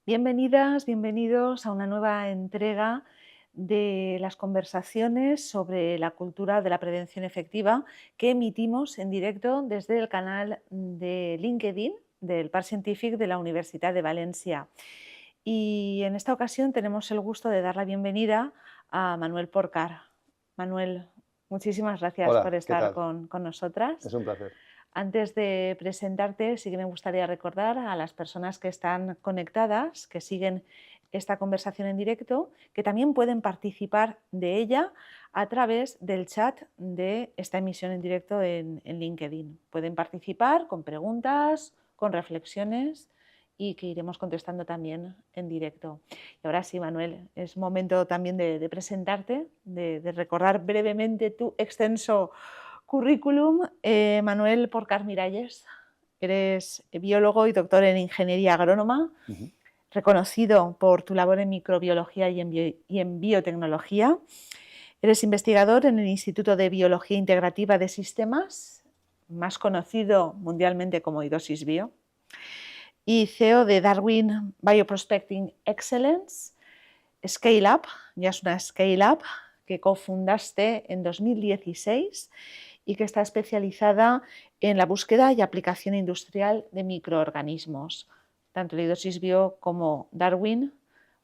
Bienvenidas, bienvenidos a una nueva entrega de las conversaciones sobre la cultura de la prevención efectiva que emitimos en directo desde el canal de LinkedIn del Parc Científic de la Universidad de Valencia. Y en esta ocasión tenemos el gusto de dar la bienvenida a Manuel Porcar. Manuel, muchísimas gracias por Hola, ¿qué estar tal? con nosotras. Es un placer. Antes de presentarte, sí que me gustaría recordar a las personas que están conectadas, que siguen esta conversación en directo, que también pueden participar de ella a través del chat de esta emisión en directo en LinkedIn. Pueden participar con preguntas, con reflexiones y que iremos contestando también en directo. Y ahora sí, Manuel, es momento también de presentarte, de recordar brevemente tu extenso currículum. Manuel Porcar Miralles, eres biólogo y doctor en ingeniería agrónoma, Ujú. reconocido por tu labor en microbiología y en biotecnología. Eres investigador en el Instituto de Biología Integrativa de Sistemas, más conocido mundialmente como Idosis Bio, y CEO de Darwin Bioprospecting Excellence, Scale Up, ya es una Scale Up que cofundaste en 2016 y que está especializada en la búsqueda y aplicación industrial de microorganismos. Tanto Idosis Bio como Darwin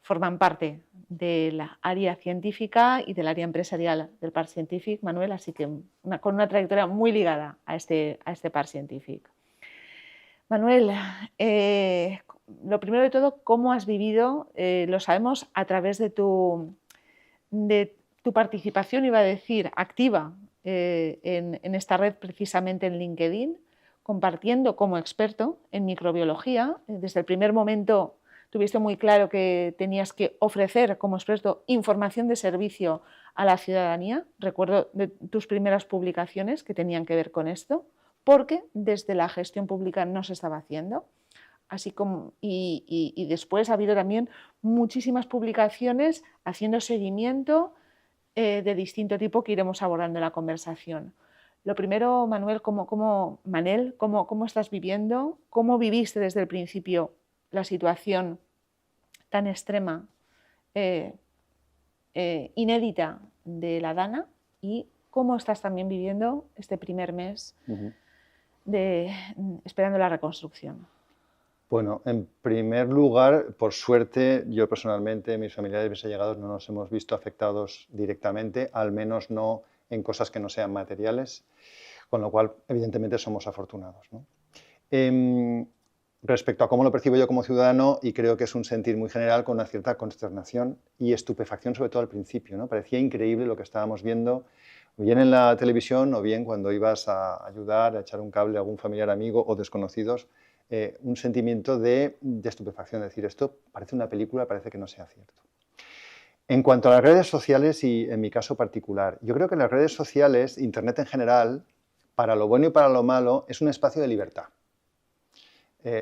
forman parte de la área científica y del área empresarial del Parc Científic, Manuel, así que con una trayectoria muy ligada a este Parc Científic. Manuel, lo primero de todo, ¿cómo has vivido? Lo sabemos a través de tu participación, iba a decir, activa en esta red, precisamente en LinkedIn, compartiendo como experto en microbiología. Desde el primer momento tuviste muy claro que tenías que ofrecer como experto información de servicio a la ciudadanía. Recuerdo de tus primeras publicaciones que tenían que ver con esto, porque desde la gestión pública no se estaba haciendo. Así como, y después ha habido también muchísimas publicaciones haciendo seguimiento de distinto tipo que iremos abordando en la conversación. Lo primero, Manuel, ¿cómo estás viviendo? ¿Cómo viviste desde el principio la situación tan extrema, eh, inédita de la Dana? ¿Y cómo estás también viviendo este primer mes Ujú. esperando la reconstrucción? Bueno, en primer lugar, por suerte, yo personalmente, mis familiares, mis allegados, no nos hemos visto afectados directamente, al menos no en cosas que no sean materiales, con lo cual, evidentemente, somos afortunados, ¿no? Em, Respecto a cómo lo percibo yo como ciudadano, y creo que es un sentir muy general, con una cierta consternación y estupefacción, sobre todo al principio, ¿no? Parecía increíble lo que estábamos viendo, bien en la televisión o bien cuando ibas a ayudar, a echar un cable a algún familiar, amigo o desconocidos, un sentimiento de estupefacción, decir, esto parece una película, parece que no sea cierto. En cuanto a las redes sociales y en mi caso particular, yo creo que las redes sociales, Internet en general, para lo bueno y para lo malo, es un espacio de libertad.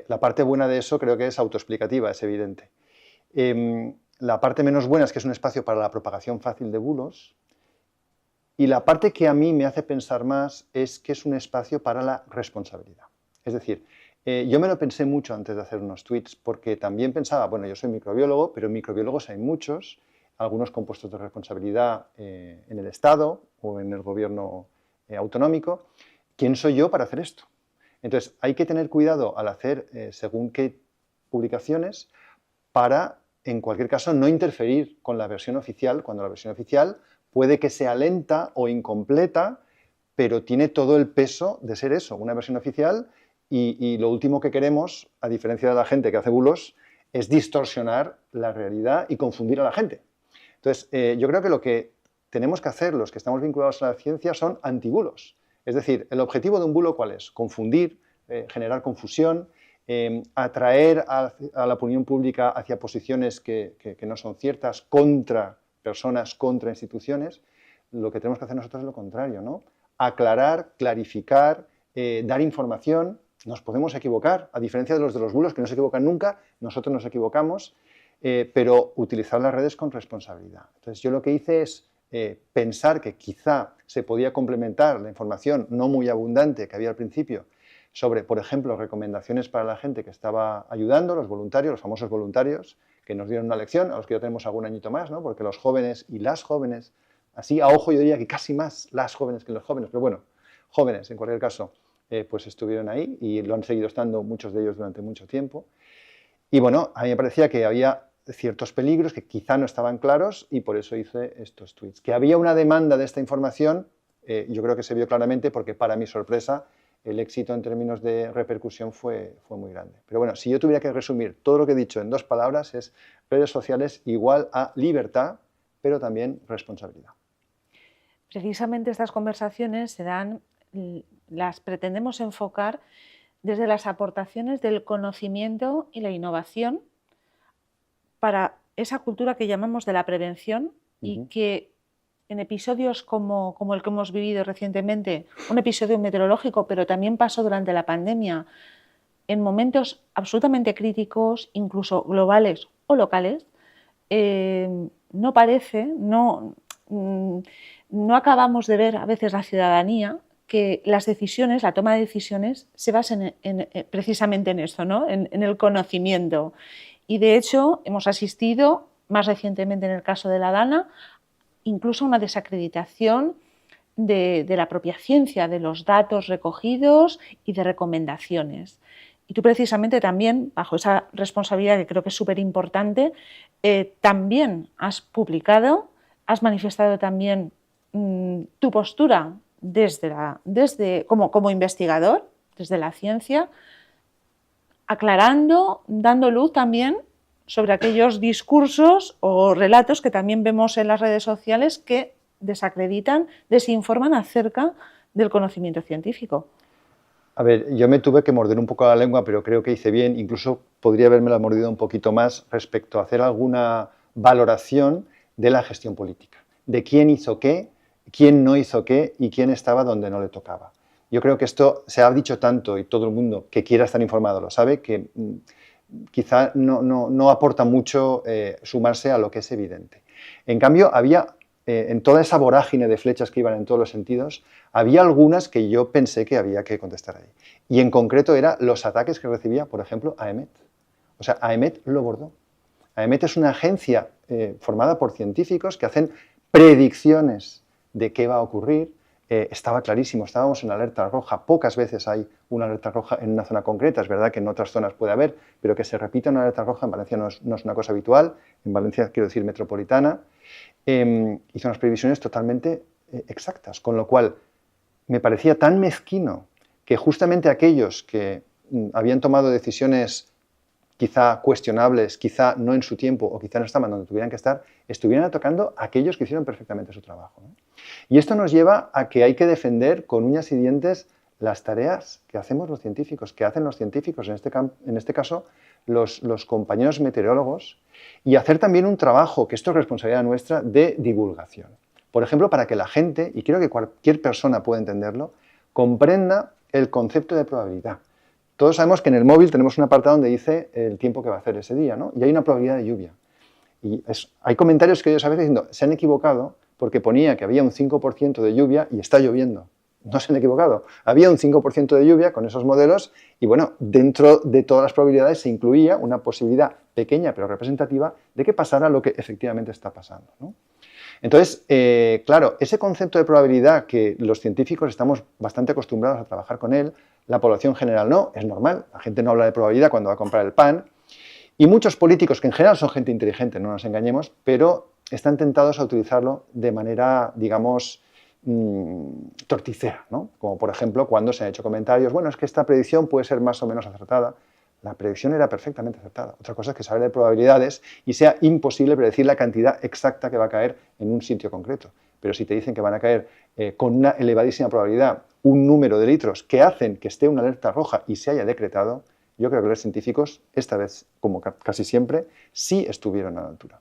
La parte buena de eso creo que es autoexplicativa, es evidente. La parte menos buena es que es un espacio para la propagación fácil de bulos, y la parte que a mí me hace pensar más es que es un espacio para la responsabilidad. Es decir, yo me lo pensé mucho antes de hacer unos tweets, porque también pensaba, bueno, yo soy microbiólogo, pero microbiólogos hay muchos, algunos con puestos de responsabilidad en el Estado o en el gobierno autonómico. ¿Quién soy yo para hacer esto? Entonces, hay que tener cuidado al hacer según qué publicaciones para, en cualquier caso, no interferir con la versión oficial, cuando la versión oficial puede que sea lenta o incompleta, pero tiene todo el peso de ser eso, una versión oficial, y lo último que queremos, a diferencia de la gente que hace bulos, es distorsionar la realidad y confundir a la gente. Entonces, yo creo que lo que tenemos que hacer los que estamos vinculados a la ciencia son antibulos. Es decir, el objetivo de un bulo, ¿cuál es? Confundir, generar confusión, atraer a la opinión pública hacia posiciones que no son ciertas, contra personas, contra instituciones. Lo que tenemos que hacer nosotros es lo contrario, ¿no? Aclarar, clarificar, dar información. Nos podemos equivocar, a diferencia de los bulos que no se equivocan nunca, nosotros nos equivocamos, pero utilizar las redes con responsabilidad. Entonces, yo lo que hice es pensar que quizá se podía complementar la información no muy abundante que había al principio sobre, por ejemplo, recomendaciones para la gente que estaba ayudando, los voluntarios, los famosos voluntarios, que nos dieron una lección, a los que ya tenemos algún añito más, ¿no? Porque los jóvenes y las jóvenes, así a ojo yo diría que casi más las jóvenes que los jóvenes, pero bueno, jóvenes en cualquier caso, pues estuvieron ahí y lo han seguido estando muchos de ellos durante mucho tiempo. Y bueno, a mí me parecía que había ciertos peligros que quizá no estaban claros y por eso hice estos tweets. Que había una demanda de esta información, yo creo que se vio claramente porque para mi sorpresa el éxito en términos de repercusión fue muy grande. Pero bueno, si yo tuviera que resumir todo lo que he dicho en 2 palabras es redes sociales igual a libertad, pero también responsabilidad. Precisamente estas conversaciones las pretendemos enfocar desde las aportaciones del conocimiento y la innovación para esa cultura que llamamos de la prevención y que en episodios como el que hemos vivido recientemente, un episodio meteorológico, pero también pasó durante la pandemia, en momentos absolutamente críticos, incluso globales o locales, no parece, no acabamos de ver a veces la ciudadanía que las decisiones, la toma de decisiones, se basen precisamente en esto, ¿no? en el conocimiento. Y de hecho hemos asistido, más recientemente en el caso de la Dana, incluso a una desacreditación de la propia ciencia, de los datos recogidos y de recomendaciones. Y tú precisamente también, bajo esa responsabilidad que creo que es súper importante, también has publicado, has manifestado también tu postura como investigador, desde la ciencia, aclarando, dando luz también sobre aquellos discursos o relatos que también vemos en las redes sociales que desacreditan, desinforman acerca del conocimiento científico. A ver, yo me tuve que morder un poco la lengua, pero creo que hice bien. Incluso podría haberme mordido un poquito más respecto a hacer alguna valoración de la gestión política, de quién hizo qué, quién no hizo qué y quién estaba donde no le tocaba. Yo creo que esto se ha dicho tanto y todo el mundo que quiera estar informado lo sabe, que quizá no aporta mucho sumarse a lo que es evidente. En cambio, había en toda esa vorágine de flechas que iban en todos los sentidos, había algunas que yo pensé que había que contestar ahí. Y en concreto eran los ataques que recibía, por ejemplo, AEMET. O sea, AEMET lo bordó. AEMET es una agencia formada por científicos que hacen predicciones de qué va a ocurrir. Estaba clarísimo, estábamos en alerta roja. Pocas veces hay una alerta roja en una zona concreta. Es verdad que en otras zonas puede haber, pero que se repita una alerta roja en Valencia no es una cosa habitual. En Valencia, quiero decir, metropolitana. Hizo unas previsiones totalmente exactas, con lo cual me parecía tan mezquino que justamente aquellos que habían tomado decisiones quizá cuestionables, quizá no en su tiempo o quizá no estaban donde tuvieran que estar, estuvieran atacando a aquellos que hicieron perfectamente su trabajo, ¿no? Y esto nos lleva a que hay que defender con uñas y dientes las tareas que hacemos los científicos, que hacen los científicos, en este caso los compañeros meteorólogos, y hacer también un trabajo, que esto es responsabilidad nuestra, de divulgación. Por ejemplo, para que la gente, y creo que cualquier persona puede entenderlo, comprenda el concepto de probabilidad. Todos sabemos que en el móvil tenemos un apartado donde dice el tiempo que va a hacer ese día, ¿no? Y hay una probabilidad de lluvia. Y hay comentarios que ellos a veces diciendo, se han equivocado porque ponía que había un 5% de lluvia y está lloviendo. No se han equivocado. Había un 5% de lluvia con esos modelos y, bueno, dentro de todas las probabilidades se incluía una posibilidad pequeña pero representativa de que pasara lo que efectivamente está pasando, ¿no? Entonces, claro, ese concepto de probabilidad que los científicos estamos bastante acostumbrados a trabajar con él, la población general no, es normal. La gente no habla de probabilidad cuando va a comprar el pan. Y muchos políticos, que en general son gente inteligente, no nos engañemos, pero están tentados a utilizarlo de manera, digamos, torticera, ¿no? Como por ejemplo cuando se han hecho comentarios, bueno, es que esta predicción puede ser más o menos acertada. La predicción era perfectamente acertada. Otra cosa es que saber de probabilidades y sea imposible predecir la cantidad exacta que va a caer en un sitio concreto. Pero si te dicen que van a caer con una elevadísima probabilidad un número de litros que hacen que esté una alerta roja y se haya decretado, yo creo que los científicos, esta vez, como casi siempre, sí estuvieron a la altura.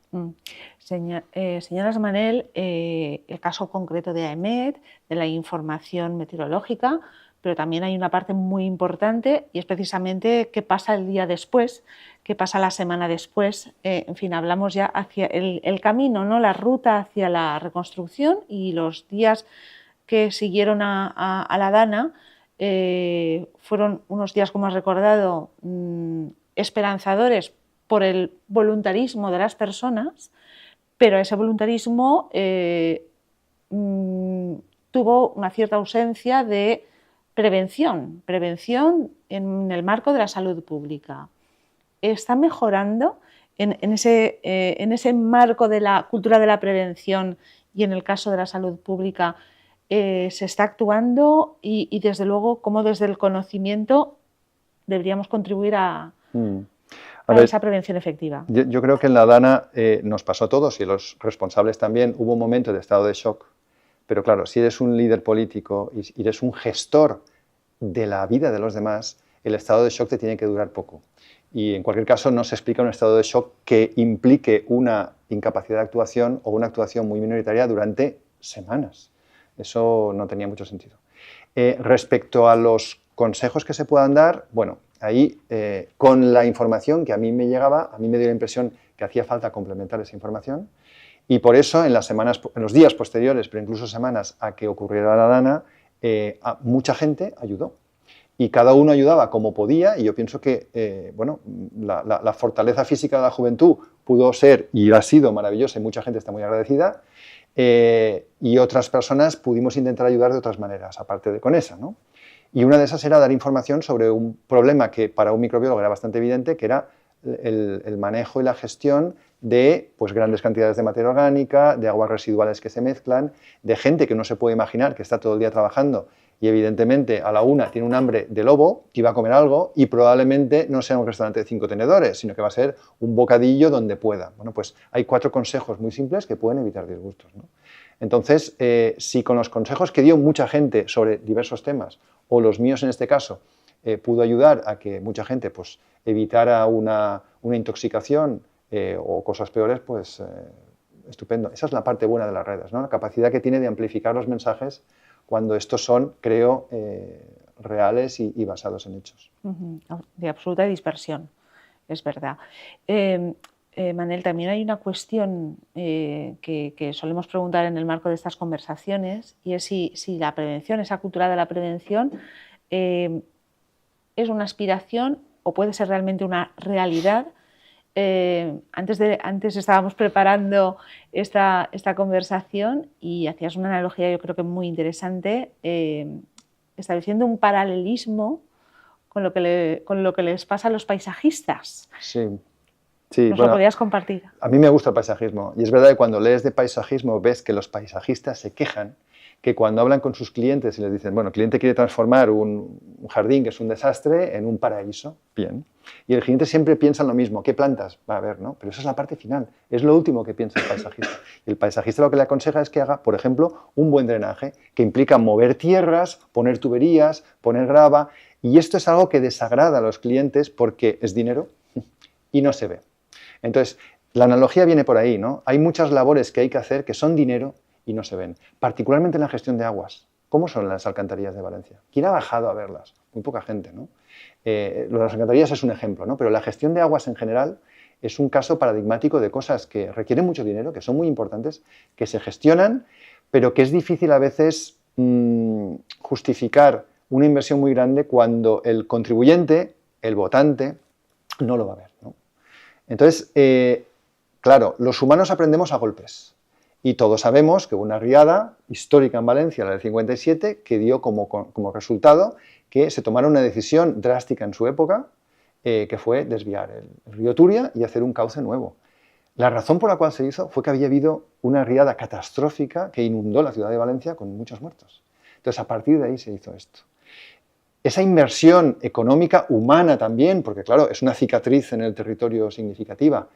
Señoras Manel, el caso concreto de AEMET, de la información meteorológica, pero también hay una parte muy importante y es precisamente qué pasa el día después, qué pasa la semana después. En fin, hablamos ya hacia el camino, ¿no? La ruta hacia la reconstrucción y los días que siguieron a la Dana. fueron unos días, como has recordado, esperanzadores por el voluntarismo de las personas, pero ese voluntarismo tuvo una cierta ausencia de prevención en el marco de la salud pública. ¿Está mejorando en ese marco de la cultura de la prevención y en el caso de la salud pública? Se está actuando y desde luego, cómo desde el conocimiento deberíamos contribuir a esa prevención efectiva? Yo creo que en la DANA nos pasó a todos y los responsables también. Hubo un momento de estado de shock, pero claro, si eres un líder político y eres un gestor de la vida de los demás, el estado de shock te tiene que durar poco. Y en cualquier caso no se explica un estado de shock que implique una incapacidad de actuación o una actuación muy minoritaria durante semanas. Eso no tenía mucho sentido. Respecto a los consejos que se puedan dar, bueno, ahí con la información que a mí me llegaba, a mí me dio la impresión que hacía falta complementar esa información y por eso en los días posteriores, pero incluso semanas a que ocurriera la DANA, mucha gente ayudó. Y cada uno ayudaba como podía y yo pienso que bueno, la fortaleza física de la juventud pudo ser y ha sido maravillosa y mucha gente está muy agradecida y otras personas pudimos intentar ayudar de otras maneras, aparte de con esa, ¿no? Y una de esas era dar información sobre un problema que para un microbiólogo era bastante evidente, que era el manejo y la gestión de pues, grandes cantidades de materia orgánica, de aguas residuales que se mezclan, de gente que no se puede imaginar que está todo el día trabajando y evidentemente a la una tiene un hambre de lobo, que iba a comer algo y probablemente no sea un restaurante de 5 tenedores, sino que va a ser un bocadillo donde pueda. Bueno, pues hay 4 consejos muy simples que pueden evitar disgustos, ¿no? Entonces, si con los consejos que dio mucha gente sobre diversos temas, o los míos en este caso, pudo ayudar a que mucha gente pues, evitara una intoxicación o cosas peores, pues estupendo. Esa es la parte buena de las redes, ¿no? La capacidad que tiene de amplificar los mensajes cuando estos son, creo, reales y basados en hechos. De absoluta dispersión, es verdad. Manel, también hay una cuestión que solemos preguntar en el marco de estas conversaciones y es si la prevención, esa cultura de la prevención, es una aspiración o puede ser realmente una realidad. Antes estábamos preparando esta conversación y hacías una analogía, yo creo que muy interesante, estableciendo un paralelismo con lo que les pasa a los paisajistas. Sí. Sí, ¿Nos lo podrías compartir? A mí me gusta el paisajismo y es verdad que cuando lees de paisajismo ves que los paisajistas se quejan que cuando hablan con sus clientes y les dicen, bueno, el cliente quiere transformar un jardín que es un desastre en un paraíso, bien. Y el cliente siempre piensa en lo mismo, ¿qué plantas va a haber? ¿No? Pero esa es la parte final, es lo último que piensa el paisajista. Y el paisajista lo que le aconseja es que haga, por ejemplo, un buen drenaje, que implica mover tierras, poner tuberías, poner grava, y esto es algo que desagrada a los clientes porque es dinero y no se ve. Entonces, la analogía viene por ahí, ¿no? Hay muchas labores que hay que hacer que son dinero y no se ven, particularmente en la gestión de aguas. ¿Cómo son las alcantarillas de Valencia? ¿Quién ha bajado a verlas? Muy poca gente, ¿no? Lo de las alcantarillas es un ejemplo, ¿no? Pero la gestión de aguas en general es un caso paradigmático de cosas que requieren mucho dinero, que son muy importantes, que se gestionan, pero que es difícil a veces justificar una inversión muy grande cuando el contribuyente, el votante, no lo va a ver, ¿no? Entonces, claro, los humanos aprendemos a golpes. Y todos sabemos que hubo una riada histórica en Valencia, la del 57, que dio como resultado que se tomara una decisión drástica en su época, que fue desviar el río Turia y hacer un cauce nuevo. La razón por la cual se hizo fue que había habido una riada catastrófica que inundó la ciudad de Valencia con muchos muertos. Entonces, a partir de ahí se hizo esto. Esa inversión económica, humana también, porque claro, es una cicatriz en el territorio significativa,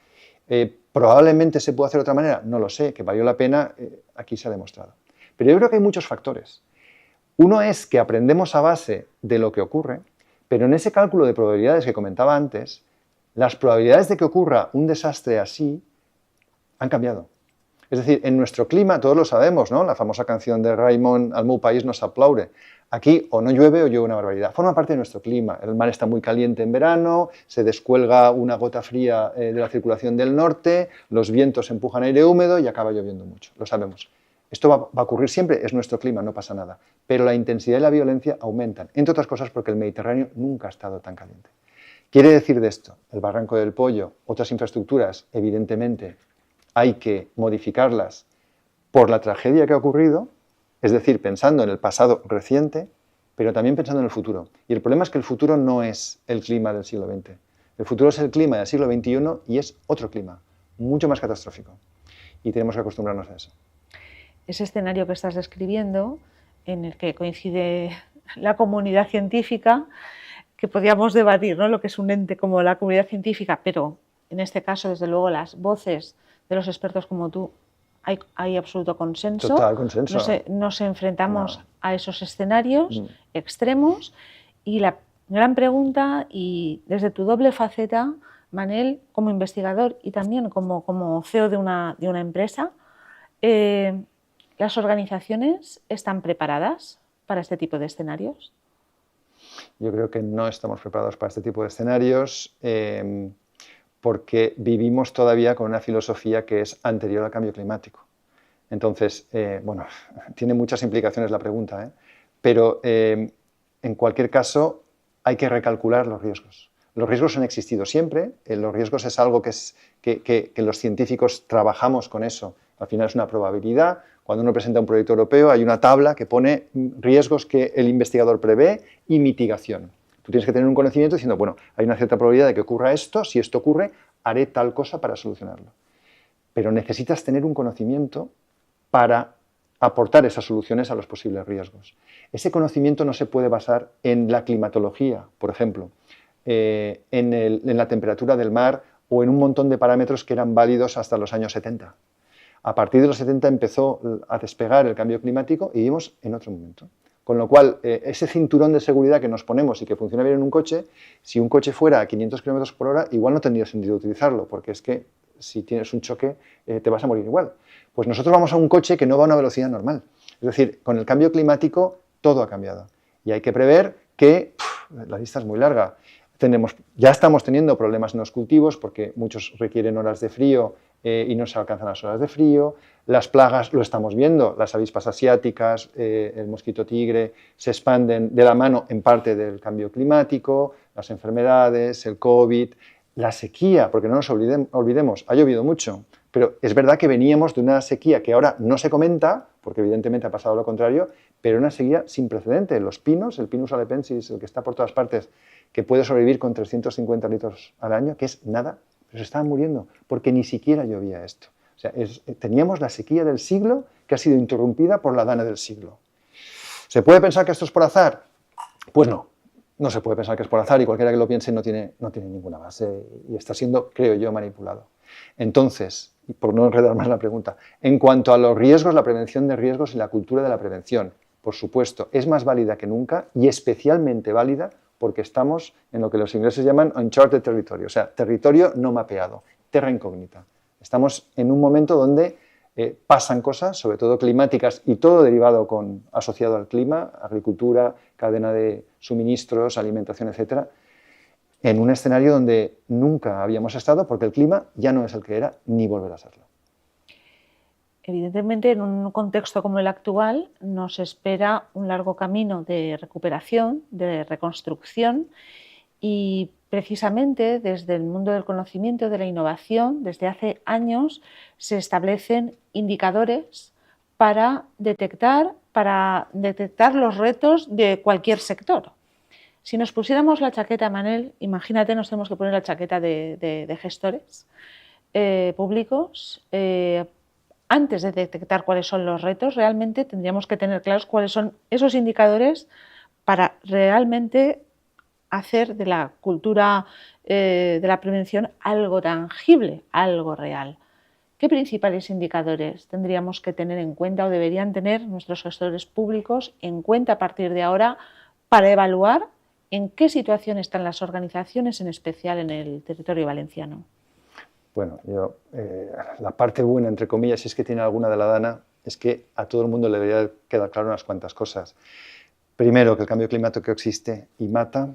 probablemente se puede hacer de otra manera, no lo sé, que valió la pena, aquí se ha demostrado. Pero yo creo que hay muchos factores. Uno es que aprendemos a base de lo que ocurre, pero en ese cálculo de probabilidades que comentaba antes, las probabilidades de que ocurra un desastre así han cambiado. Es decir, en nuestro clima, todos lo sabemos, ¿no? La famosa canción de Raimon, Al meu país nos aplaude. Aquí o no llueve o llueve una barbaridad. Forma parte de nuestro clima. El mar está muy caliente en verano, se descuelga una gota fría de la circulación del norte, los vientos empujan aire húmedo y acaba lloviendo mucho. Lo sabemos. Esto va a ocurrir siempre, es nuestro clima, no pasa nada. Pero la intensidad y la violencia aumentan, entre otras cosas porque el Mediterráneo nunca ha estado tan caliente. Quiere decir de esto, el Barranco del Pollo, otras infraestructuras, evidentemente, hay que modificarlas por la tragedia que ha ocurrido, es decir, pensando en el pasado reciente, pero también pensando en el futuro. Y el problema es que el futuro no es el clima del siglo XX. El futuro es el clima del siglo XXI y es otro clima, mucho más catastrófico. Y tenemos que acostumbrarnos a eso. Ese escenario que estás describiendo, en el que coincide la comunidad científica, que podríamos debatir, ¿no?, lo que es un ente como la comunidad científica, pero en este caso, desde luego, las voces de los expertos como tú, hay absoluto consenso. Total consenso. Nos enfrentamos a esos escenarios extremos y la gran pregunta, y desde tu doble faceta, Manel, como investigador y también como CEO de una empresa, ¿las organizaciones están preparadas para este tipo de escenarios? Yo creo que no estamos preparados para este tipo de escenarios porque vivimos todavía con una filosofía que es anterior al cambio climático. Entonces, bueno, tiene muchas implicaciones la pregunta, pero en cualquier caso hay que recalcular los riesgos. Los riesgos han existido siempre, los riesgos es algo que los científicos trabajamos con eso. Al final es una probabilidad. Cuando uno presenta un proyecto europeo hay una tabla que pone riesgos que el investigador prevé y mitigación. Tú tienes que tener un conocimiento diciendo, bueno, hay una cierta probabilidad de que ocurra esto, si esto ocurre, haré tal cosa para solucionarlo. Pero necesitas tener un conocimiento para aportar esas soluciones a los posibles riesgos. Ese conocimiento no se puede basar en la climatología, por ejemplo, en la temperatura del mar o en un montón de parámetros que eran válidos hasta los años 70. A partir de los 70 empezó a despegar el cambio climático y vivimos en otro momento. Con lo cual, ese cinturón de seguridad que nos ponemos y que funciona bien en un coche, si un coche fuera a 500 km por hora, igual no tendría sentido utilizarlo, porque es que si tienes un choque te vas a morir igual. Pues nosotros vamos a un coche que no va a una velocidad normal. Es decir, con el cambio climático todo ha cambiado. Y hay que prever que la lista es muy larga. Ya estamos teniendo problemas en los cultivos porque muchos requieren horas de frío y no se alcanzan las horas de frío. Las plagas, lo estamos viendo, las avispas asiáticas, el mosquito tigre, se expanden de la mano en parte del cambio climático, las enfermedades, el COVID, la sequía, porque no nos olvidemos, ha llovido mucho, pero es verdad que veníamos de una sequía que ahora no se comenta, porque evidentemente ha pasado lo contrario, pero una sequía sin precedente. Los pinos, el Pinus halepensis, el que está por todas partes, que puede sobrevivir con 350 litros al año, que es nada, pero se estaban muriendo, porque ni siquiera llovía esto. O sea, teníamos la sequía del siglo que ha sido interrumpida por la dana del siglo. ¿Se puede pensar que esto es por azar? Pues no, no se puede pensar que es por azar y cualquiera que lo piense no tiene ninguna base y está siendo, creo yo, manipulado. Entonces, y por no enredar más la pregunta, en cuanto a los riesgos, la prevención de riesgos y la cultura de la prevención, por supuesto, es más válida que nunca y especialmente válida porque estamos en lo que los ingleses llaman uncharted territory, o sea, territorio no mapeado, terra incógnita. Estamos en un momento donde pasan cosas, sobre todo climáticas y todo derivado asociado al clima, agricultura, cadena de suministros, alimentación, etcétera, en un escenario donde nunca habíamos estado porque el clima ya no es el que era ni volverá a serlo. Evidentemente, en un contexto como el actual, nos espera un largo camino de recuperación, de reconstrucción y precisamente desde el mundo del conocimiento, de la innovación, desde hace años se establecen indicadores para detectar los retos de cualquier sector. Si nos pusiéramos la chaqueta, Manel, imagínate, nos tenemos que poner la chaqueta de gestores públicos. Antes de detectar cuáles son los retos, realmente tendríamos que tener claros cuáles son esos indicadores para realmente hacer de la cultura de la prevención algo tangible, algo real. ¿Qué principales indicadores tendríamos que tener en cuenta o deberían tener nuestros gestores públicos en cuenta a partir de ahora para evaluar en qué situación están las organizaciones, en especial en el territorio valenciano? Bueno, la parte buena, entre comillas, si es que tiene alguna de la dana, es que a todo el mundo le debería quedar claro unas cuantas cosas. Primero, que el cambio climático existe y mata.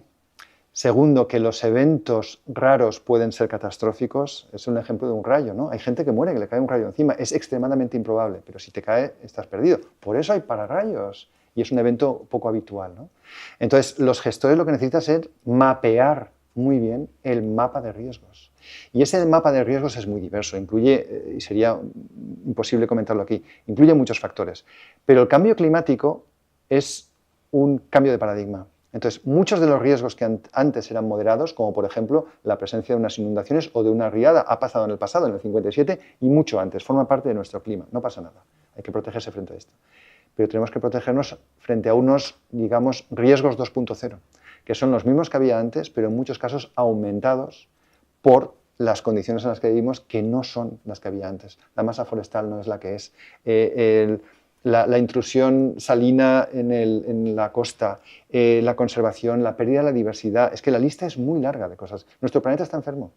Segundo, que los eventos raros pueden ser catastróficos. Es un ejemplo de un rayo, ¿no? Hay gente que muere, que le cae un rayo encima. Es extremadamente improbable, pero si te cae, estás perdido. Por eso hay pararrayos. Y es un evento poco habitual, ¿no? Entonces, los gestores lo que necesitan es mapear muy bien el mapa de riesgos. Y ese mapa de riesgos es muy diverso, incluye, y sería imposible comentarlo aquí, incluye muchos factores. Pero el cambio climático es un cambio de paradigma. Entonces, muchos de los riesgos que antes eran moderados, como por ejemplo la presencia de unas inundaciones o de una riada, ha pasado en el pasado, en el 57, y mucho antes, forma parte de nuestro clima, no pasa nada, hay que protegerse frente a esto. Pero tenemos que protegernos frente a unos, digamos, riesgos 2.0, que son los mismos que había antes, pero en muchos casos aumentados por las condiciones en las que vivimos, que no son las que había antes. La masa forestal no es la que es. La intrusión salina en la costa, la conservación, la pérdida de la diversidad. Es que la lista es muy larga de cosas. Nuestro planeta está enfermo,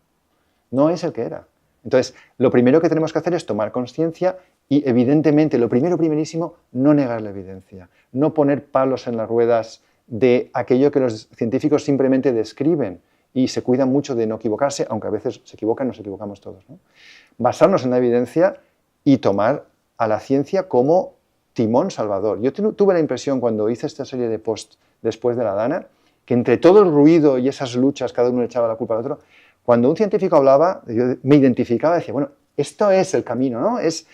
no es el que era. Entonces, lo primero que tenemos que hacer es tomar conciencia y, evidentemente, lo primerísimo, no negar la evidencia, no poner palos en las ruedas de aquello que los científicos simplemente describen y se cuidan mucho de no equivocarse, aunque a veces se equivocan, nos equivocamos todos, ¿no? Basarnos en la evidencia y tomar a la ciencia como timón salvador. Yo tuve la impresión cuando hice esta serie de posts después de la Dana, que entre todo el ruido y esas luchas, cada uno le echaba la culpa al otro, cuando un científico hablaba, yo me identificaba y decía, bueno, esto es el camino, ¿no? Es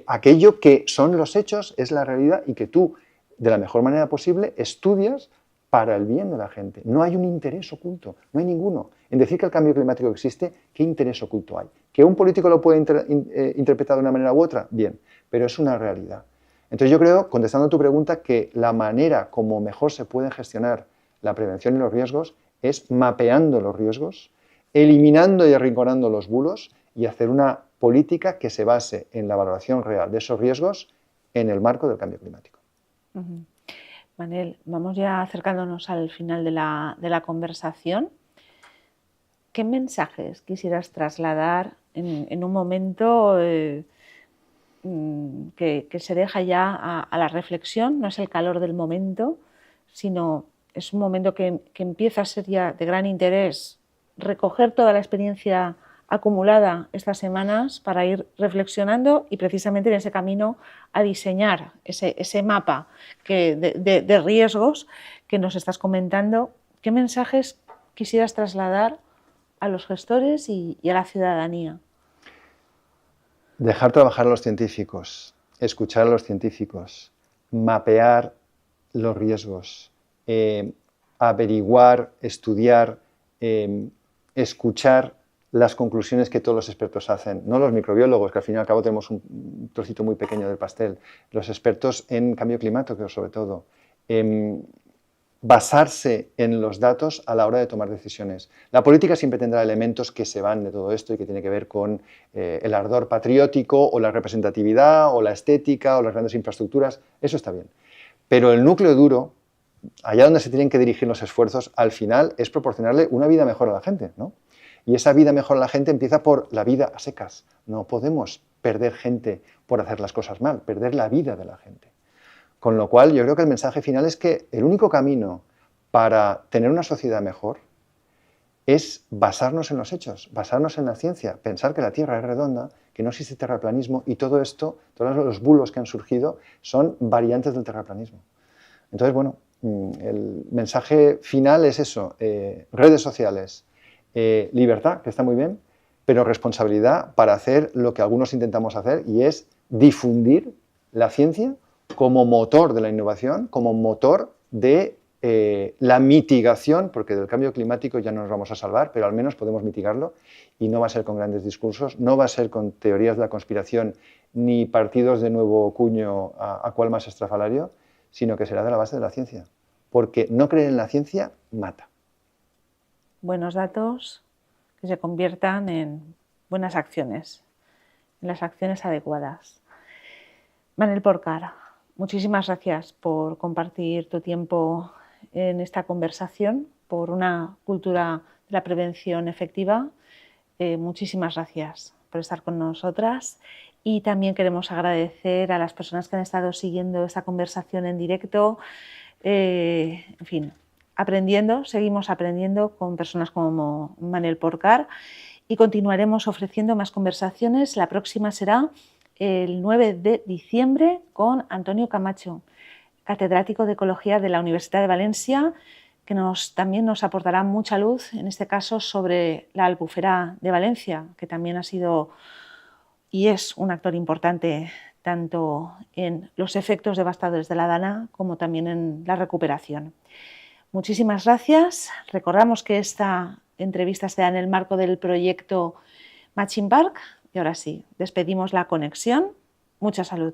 aquello que son los hechos, es la realidad y que tú, de la mejor manera posible, estudias para el bien de la gente. No hay un interés oculto, no hay ninguno. En decir que el cambio climático existe, ¿qué interés oculto hay? ¿Que un político lo puede interpretar de una manera u otra? Bien, pero es una realidad. Entonces yo creo, contestando a tu pregunta, que la manera como mejor se puede gestionar la prevención y los riesgos es mapeando los riesgos, eliminando y arrinconando los bulos y hacer una política que se base en la valoración real de esos riesgos en el marco del cambio climático. Manel, vamos ya acercándonos al final de la conversación. ¿Qué mensajes quisieras trasladar en un momento que se deja ya a la reflexión? No es el calor del momento, sino es un momento que empieza a ser ya de gran interés recoger toda la experiencia acumulada estas semanas para ir reflexionando y precisamente en ese camino a diseñar ese mapa de riesgos que nos estás comentando. ¿Qué mensajes quisieras trasladar a los gestores y a la ciudadanía? Dejar trabajar a los científicos, escuchar a los científicos, mapear los riesgos, averiguar, estudiar, escuchar las conclusiones que todos los expertos hacen, no los microbiólogos, que al fin y al cabo tenemos un trocito muy pequeño del pastel, los expertos en cambio climático sobre todo. Basarse en los datos a la hora de tomar decisiones. La política siempre tendrá elementos que se van de todo esto y que tiene que ver con el ardor patriótico o la representatividad o la estética o las grandes infraestructuras, eso está bien. Pero el núcleo duro, allá donde se tienen que dirigir los esfuerzos, al final es proporcionarle una vida mejor a la gente, ¿no? Y esa vida mejor a la gente empieza por la vida a secas. No podemos perder gente por hacer las cosas mal, perder la vida de la gente. Con lo cual, yo creo que el mensaje final es que el único camino para tener una sociedad mejor es basarnos en los hechos, basarnos en la ciencia, pensar que la Tierra es redonda, que no existe terraplanismo y todo esto, todos los bulos que han surgido son variantes del terraplanismo. Entonces, bueno, el mensaje final es eso, redes sociales, libertad, que está muy bien, pero responsabilidad para hacer lo que algunos intentamos hacer y es difundir la ciencia como motor de la innovación, como motor de la mitigación, porque del cambio climático ya no nos vamos a salvar, pero al menos podemos mitigarlo y no va a ser con grandes discursos, no va a ser con teorías de la conspiración ni partidos de nuevo cuño a cuál más estrafalario, sino que será de la base de la ciencia, porque no creer en la ciencia mata. Buenos datos que se conviertan en buenas acciones, en las acciones adecuadas. Manel Porcar, muchísimas gracias por compartir tu tiempo en esta conversación, por una cultura de la prevención efectiva. Muchísimas gracias por estar con nosotras y también queremos agradecer a las personas que han estado siguiendo esta conversación en directo. En fin, aprendiendo, seguimos aprendiendo con personas como Manel Porcar y continuaremos ofreciendo más conversaciones. La próxima será el 9 de diciembre con Antonio Camacho, catedrático de Ecología de la Universidad de Valencia, que también nos aportará mucha luz, en este caso, sobre la Albufera de Valencia, que también ha sido y es un actor importante tanto en los efectos devastadores de la dana como también en la recuperación. Muchísimas gracias. Recordamos que esta entrevista se da en el marco del proyecto Matching Park y ahora sí, despedimos la conexión. Mucha salud.